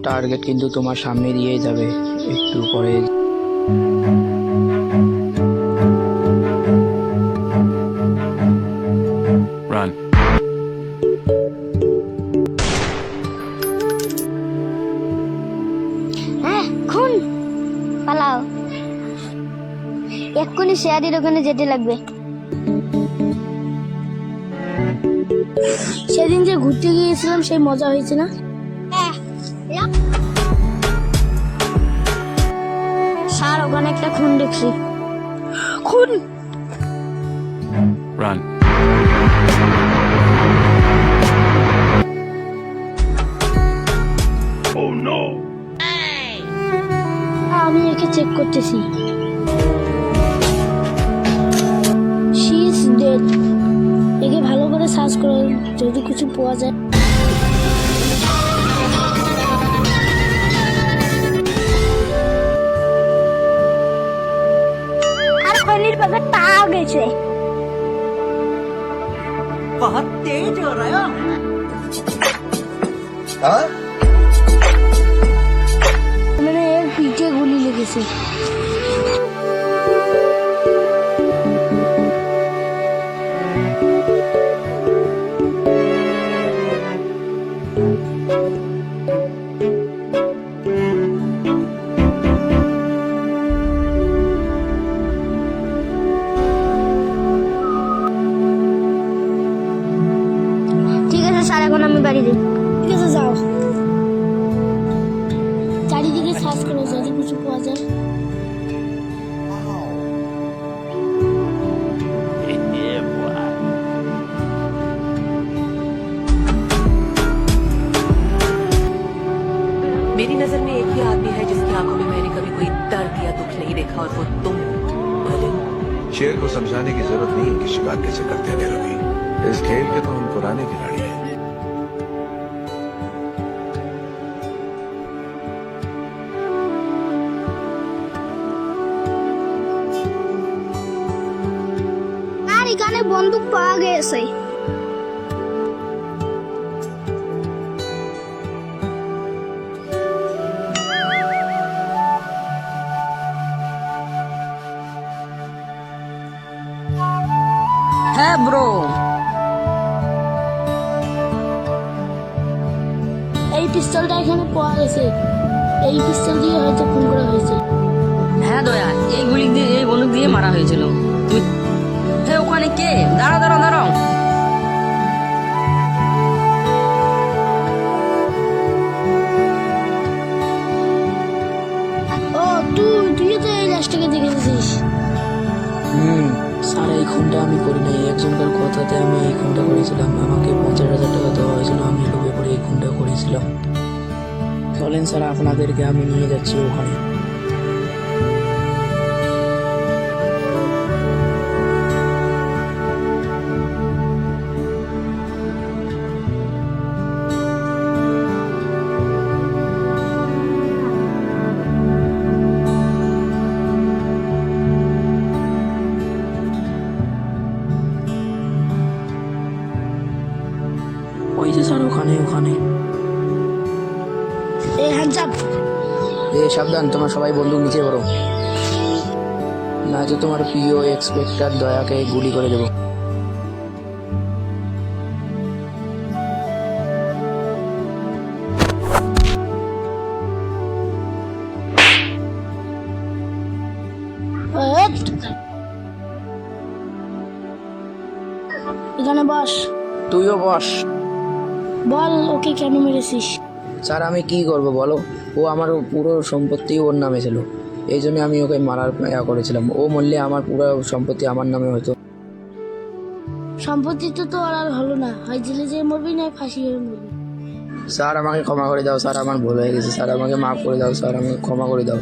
Target কিন্তু তোমার সামনে দিয়েই যাবে একটু পরে। Run. হ্যাঁ খুন পালাও, এক্ষুনি শেয়ারির ওখানে যেতে লাগবে। সেদিন যে ঘুরতে গিয়েছিলাম সেই মজা হয়েছে না? স্যার ওখানে একটা খুন দেখছি। খুন? Run. Oh no. আমি একে চেক করতেছি। She is dead. একে ভালো করে সার্চ করো, যদি কিছু পাওয়া যায়। আর খনির প্যাকেট পাওয়া গেছে। बहुत तेज हो रहा है। মানে এর পিঠে গুলি লেগেছে। ঠিক আছে স্যার, এখন আমি বাড়ি যাই। ঠিক আছে যাও, চারিদিকে সার্চ করো, যদি কিছু পাওয়া যায়। मेरी नजर में एक ही आदमी है जिसकी आंखों में मैंने कभी कोई दर्द या दुख नहीं देखा, और वो तुम भले। शेर को समझाने की जरूरत नहीं है कि शिकार कैसे करते हैं रवि। इस खेल के तो हम पुराने खिलाड़ी हैं। আর এখানে বন্দুক পাওয়া গেছে। হ্যাঁ ব্রো, এই পিস্তলটা এখানে পাওয়া গেছে। এই পিস্তল দিয়ে হয়তো খুন করা হয়েছে। হ্যাঁ দয়া, এই গুলি দিয়ে, এই বন্দুক দিয়ে মারা হয়েছিল। তুই ওখানে কে? দাঁড়াও দাঁড়াও দাঁড়াও। ও তুইও তো এই লাশটাকে দেখেছিস। স্যার এই খুনটা আমি করি নাই, একজনকার কথাতে আমি এই খুনটা করেছিলাম। আমাকে 50,000 টাকা দেওয়া হয়েছিল, আমি লোভে পড়ে এই খুনটা করেছিলাম। চলেন স্যার, আপনাদেরকে আমি নিয়ে যাচ্ছি ওখানে। ওই যে স্যার ওখানে ওখানে। এই হ্যান্ডস আপ। সাবধান, তোমার সবাই বন্দুক নিচে করো, না যে তোমার প্রিয় এক্সপেক্টার দয়াকে গুলি করে দেবো। এখানে বস। তুইও বস। বল ওকে কেন মেরেছিস? স্যার আমি কি করব বলো, ও আমার পুরো সম্পত্তি ওর নামে ছিল, এই জন্য আমি ওকে মারার করেছিলাম। ও মরলে আমার পুরো সম্পত্তি আমার নামে হতো। সম্পত্তি তো আর হলো না, হয় জেলে যেয়ে মরবি না ফাঁসি হয়ে মরবি। স্যার আমাকে ক্ষমা করে দাও, স্যার আমার ভুল হয়ে গেছে, স্যার আমাকে মাফ করে দাও, স্যার আমাকে ক্ষমা করে দাও।